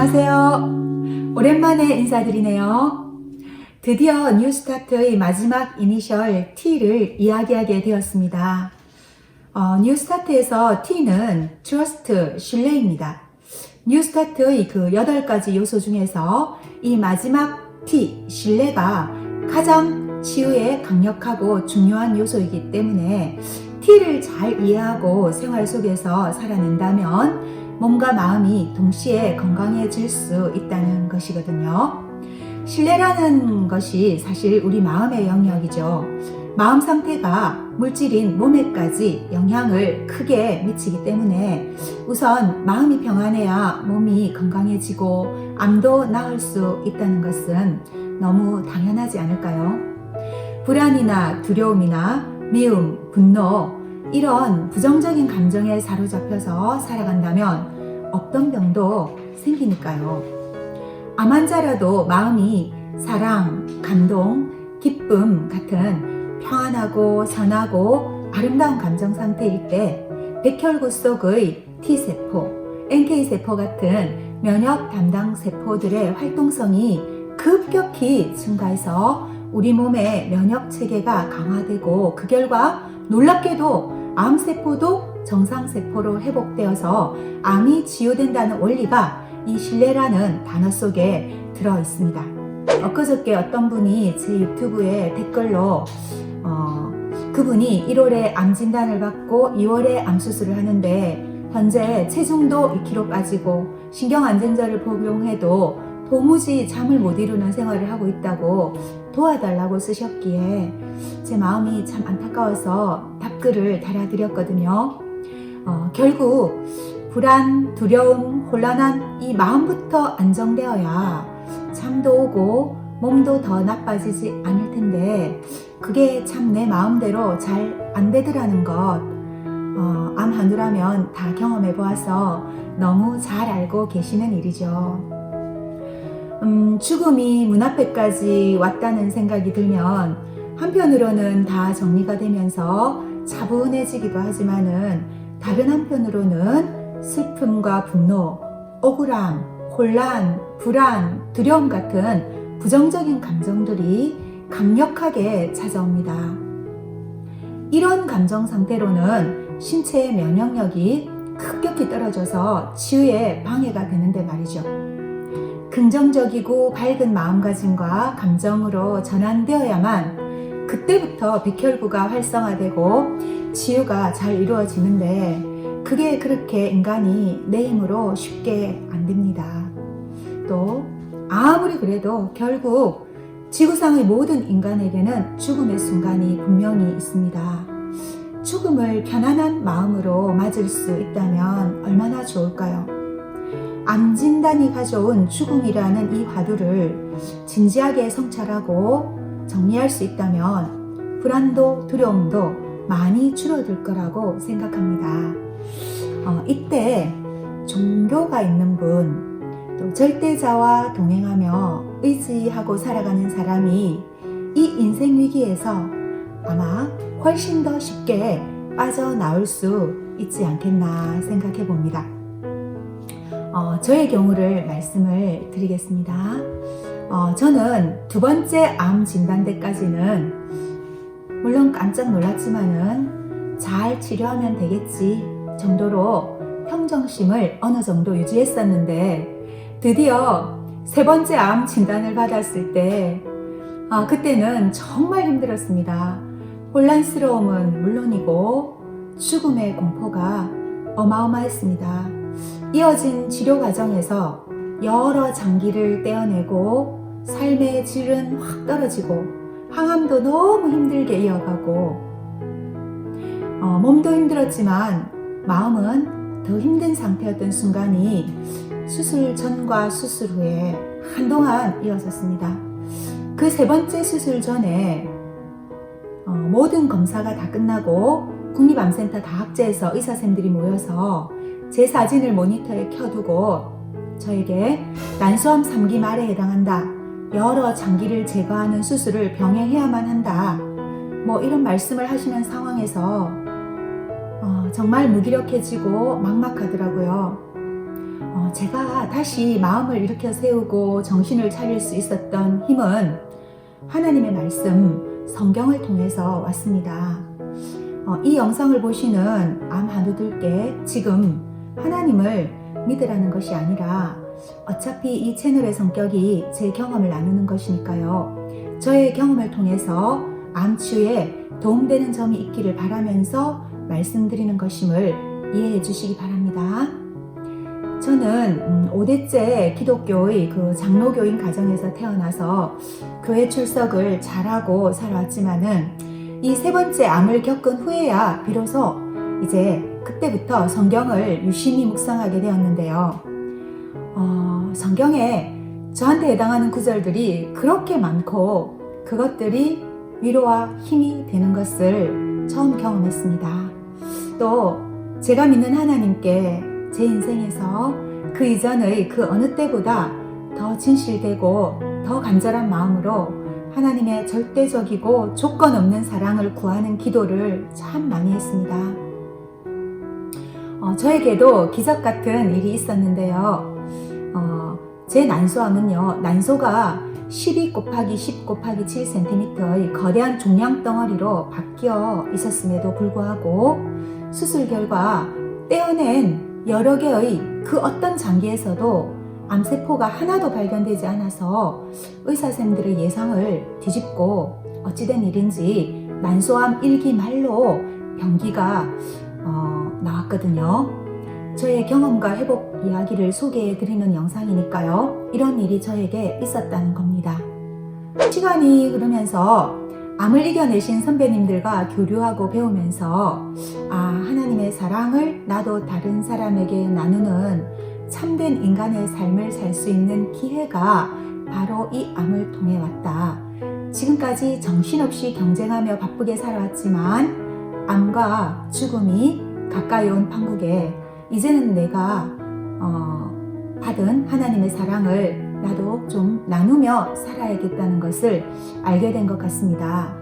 안녕하세요. 오랜만에 인사드리네요. 드디어 뉴스타트의 마지막 이니셜 T를 이야기하게 되었습니다. 뉴스타트에서 T는 Trust, 신뢰입니다. 뉴스타트의 그 8가지 요소 중에서 이 마지막 T, 신뢰가 가장 치유에 강력하고 중요한 요소이기 때문에 T를 잘 이해하고 생활 속에서 살아낸다면 몸과 마음이 동시에 건강해질 수 있다는 것이거든요. 신뢰라는 것이 사실 우리 마음의 영역이죠. 마음 상태가 물질인 몸에까지 영향을 크게 미치기 때문에 우선 마음이 평안해야 몸이 건강해지고 암도 나을 수 있다는 것은 너무 당연하지 않을까요? 불안이나 두려움이나 미움, 분노 이런 부정적인 감정에 사로잡혀서 살아간다면 없던 병도 생기니까요. 암 환자라도 마음이 사랑, 감동, 기쁨 같은 평안하고 선하고 아름다운 감정 상태일 때 백혈구 속의 T세포, NK세포 같은 면역 담당 세포들의 활동성이 급격히 증가해서 우리 몸의 면역 체계가 강화되고 그 결과 놀랍게도 암세포도 정상세포로 회복되어서 암이 치유된다는 원리가 이 신뢰라는 단어 속에 들어 있습니다. 엊그저께 어떤 분이 제 유튜브에 댓글로 그분이 1월에 암 진단을 받고 2월에 암 수술을 하는데 현재 체중도 2kg 빠지고 신경안정제를 복용해도 도무지 잠을 못 이루는 생활을 하고 있다고 도와달라고 쓰셨기에 제 마음이 참 안타까워서 답글을 달아드렸거든요. 결국 불안, 두려움, 혼란한 이 마음부터 안정되어야 잠도 오고 몸도 더 나빠지지 않을 텐데 그게 참 내 마음대로 잘 안 되더라는 것 암 하느라면 다 경험해 보아서 너무 잘 알고 계시는 일이죠. 죽음이 문 앞에까지 왔다는 생각이 들면 한편으로는 다 정리가 되면서 차분해지기도 하지만은 다른 한편으로는 슬픔과 분노, 억울함, 혼란, 불안, 두려움 같은 부정적인 감정들이 강력하게 찾아옵니다. 이런 감정 상태로는 신체의 면역력이 급격히 떨어져서 치유에 방해가 되는데 말이죠. 긍정적이고 밝은 마음가짐과 감정으로 전환되어야만 그때부터 백혈구가 활성화되고 치유가 잘 이루어지는데 그게 그렇게 인간이 내 힘으로 쉽게 안 됩니다. 또 아무리 그래도 결국 지구상의 모든 인간에게는 죽음의 순간이 분명히 있습니다. 죽음을 편안한 마음으로 맞을 수 있다면 얼마나 좋을까요? 암 진단이 가져온 죽음이라는 이 화두를 진지하게 성찰하고 정리할 수 있다면 불안도 두려움도 많이 줄어들 거라고 생각합니다. 이때 종교가 있는 분, 또 절대자와 동행하며 의지하고 살아가는 사람이 이 인생 위기에서 아마 훨씬 더 쉽게 빠져나올 수 있지 않겠나 생각해 봅니다. 저의 경우를 말씀을 드리겠습니다. 저는 2번째 암 진단 때까지는 물론 깜짝 놀랐지만은 잘 치료하면 되겠지 정도로 평정심을 어느 정도 유지했었는데 드디어 3번째 암 진단을 받았을 때 그때는 정말 힘들었습니다. 혼란스러움은 물론이고 죽음의 공포가 어마어마했습니다. 이어진 치료 과정에서 여러 장기를 떼어내고 삶의 질은 확 떨어지고 항암도 너무 힘들게 이어가고 몸도 힘들었지만 마음은 더 힘든 상태였던 순간이 수술 전과 수술 후에 한동안 이어졌습니다. 그 3번째 수술 전에 모든 검사가 다 끝나고 국립암센터 다학제에서 의사쌤들이 모여서 제 사진을 모니터에 켜두고 저에게 난소암 3기 말에 해당한다. 여러 장기를 제거하는 수술을 병행해야만 한다. 이런 말씀을 하시는 상황에서 정말 무기력해지고 막막하더라고요. 제가 다시 마음을 일으켜 세우고 정신을 차릴 수 있었던 힘은 하나님의 말씀, 성경을 통해서 왔습니다. 이 영상을 보시는 암 한우들께 지금 하나님을 믿으라는 것이 아니라 어차피 이 채널의 성격이 제 경험을 나누는 것이니까요. 저의 경험을 통해서 암 치유에 도움되는 점이 있기를 바라면서 말씀드리는 것임을 이해해 주시기 바랍니다. 저는 5대째 기독교의 그 장로교인 가정에서 태어나서 교회 출석을 잘하고 살아왔지만은 이 세 번째 암을 겪은 후에야 비로소 이제 그때부터 성경을 유심히 묵상하게 되었는데요. 성경에 저한테 해당하는 구절들이 그렇게 많고 그것들이 위로와 힘이 되는 것을 처음 경험했습니다. 또 제가 믿는 하나님께 제 인생에서 그 이전의 그 어느 때보다 더 진실되고 더 간절한 마음으로 하나님의 절대적이고 조건 없는 사랑을 구하는 기도를 참 많이 했습니다. 저에게도 기적 같은 일이 있었는데요. 제 난소암은요, 난소가 12 곱하기 10 곱하기 7cm의 거대한 종양 덩어리로 바뀌어 있었음에도 불구하고 수술 결과 떼어낸 여러 개의 그 어떤 장기에서도 암세포가 하나도 발견되지 않아서 의사쌤들의 예상을 뒤집고 어찌된 일인지 난소암 1기 말로 병기가 나왔거든요. 저의 경험과 회복 이야기를 소개해 드리는 영상이니까요. 이런 일이 저에게 있었다는 겁니다. 시간이 흐르면서 암을 이겨내신 선배님들과 교류하고 배우면서 하나님의 사랑을 나도 다른 사람에게 나누는 참된 인간의 삶을 살 수 있는 기회가 바로 이 암을 통해 왔다. 지금까지 정신없이 경쟁하며 바쁘게 살아왔지만 암과 죽음이 가까이 온 판국에 이제는 내가 받은 하나님의 사랑을 나도 좀 나누며 살아야겠다는 것을 알게 된 것 같습니다.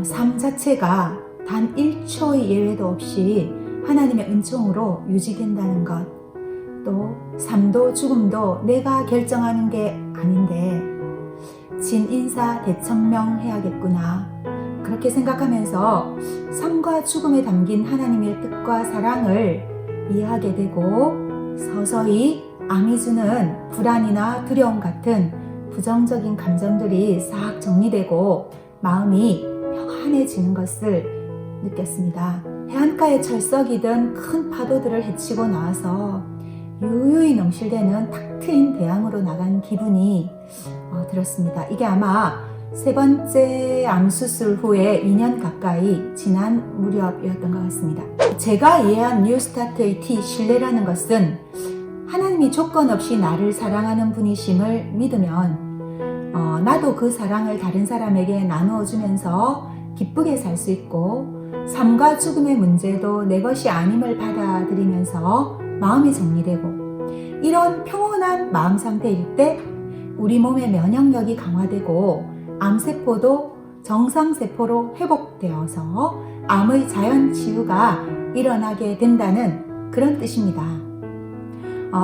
삶 자체가 단 1초의 예외도 없이 하나님의 은총으로 유지된다는 것, 또 삶도 죽음도 내가 결정하는 게 아닌데 진인사 대천명 해야겠구나, 그렇게 생각하면서 삶과 죽음에 담긴 하나님의 뜻과 사랑을 이해하게 되고 서서히 암이 주는 불안이나 두려움 같은 부정적인 감정들이 싹 정리되고 마음이 평안해지는 것을 느꼈습니다. 해안가의 철석이든 큰 파도들을 헤치고 나와서 유유히 넘실대는 탁 트인 대양으로 나간 기분이 들었습니다. 이게 아마 세 번째 암 수술 후에 2년 가까이 지난 무렵이었던 것 같습니다. 제가 이해한 뉴스타트의 T, 신뢰라는 것은 하나님이 조건 없이 나를 사랑하는 분이심을 믿으면 나도 그 사랑을 다른 사람에게 나누어 주면서 기쁘게 살 수 있고 삶과 죽음의 문제도 내 것이 아님을 받아들이면서 마음이 정리되고, 이런 평온한 마음 상태일 때 우리 몸의 면역력이 강화되고 암세포도 정상세포로 회복되어서 암의 자연 치유가 일어나게 된다는 그런 뜻입니다.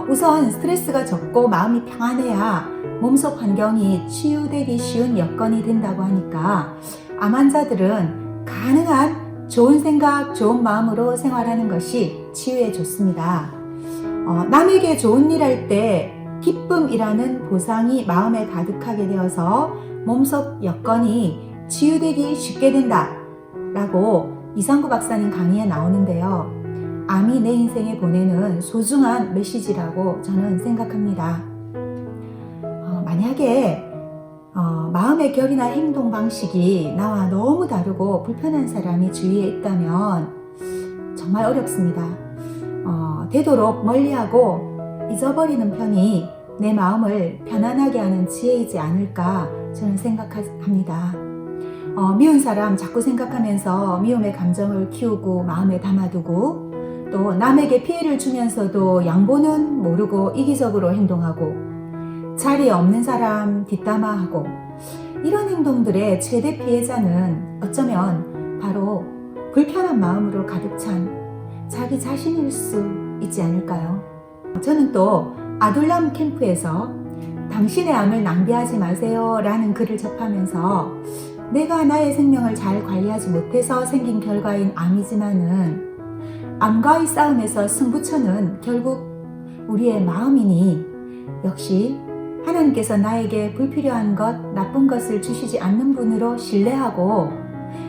우선 스트레스가 적고 마음이 평안해야 몸속 환경이 치유되기 쉬운 여건이 된다고 하니까 암 환자들은 가능한 좋은 생각, 좋은 마음으로 생활하는 것이 치유에 좋습니다. 남에게 좋은 일 할 때 기쁨이라는 보상이 마음에 가득하게 되어서 몸속 여건이 치유되기 쉽게 된다 라고 이상구 박사님 강의에 나오는데요. 암이 내 인생에 보내는 소중한 메시지라고 저는 생각합니다. 만약에 마음의 결이나 행동 방식이 나와 너무 다르고 불편한 사람이 주위에 있다면 정말 어렵습니다. 되도록 멀리하고 잊어버리는 편이 내 마음을 편안하게 하는 지혜이지 않을까 저는 생각합니다. 미운 사람 자꾸 생각하면서 미움의 감정을 키우고 마음에 담아두고, 또 남에게 피해를 주면서도 양보는 모르고 이기적으로 행동하고, 자리에 없는 사람 뒷담화하고, 이런 행동들의 최대 피해자는 어쩌면 바로 불편한 마음으로 가득 찬 자기 자신일 수 있지 않을까요? 저는 또 아둘람 캠프에서 당신의 암을 낭비하지 마세요 라는 글을 접하면서 내가 나의 생명을 잘 관리하지 못해서 생긴 결과인 암이지만은 암과의 싸움에서 승부처는 결국 우리의 마음이니 역시 하나님께서 나에게 불필요한 것, 나쁜 것을 주시지 않는 분으로 신뢰하고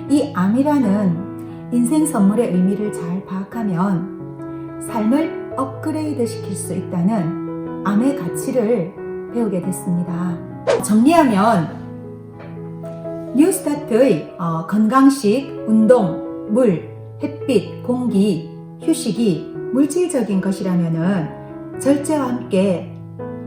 이 암이라는 인생 선물의 의미를 잘 파악하면 삶을 업그레이드 시킬 수 있다는 암의 가치를 배우게 됐습니다. 정리하면 뉴스타트의 건강식, 운동, 물, 햇빛, 공기, 휴식이 물질적인 것이라면은 절제와 함께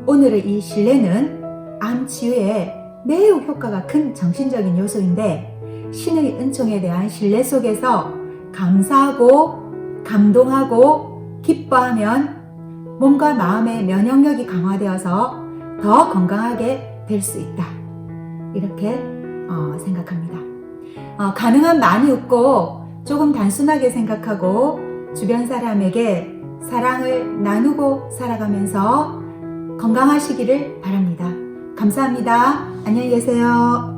오늘의 이 신뢰는 암 치유에 매우 효과가 큰 정신적인 요소인데 신의 은총에 대한 신뢰 속에서 감사하고 감동하고 기뻐하면 몸과 마음의 면역력이 강화되어서 더 건강하게 될 수 있다. 이렇게 생각합니다. 가능한 많이 웃고 조금 단순하게 생각하고 주변 사람에게 사랑을 나누고 살아가면서 건강하시기를 바랍니다. 감사합니다. 안녕히 계세요.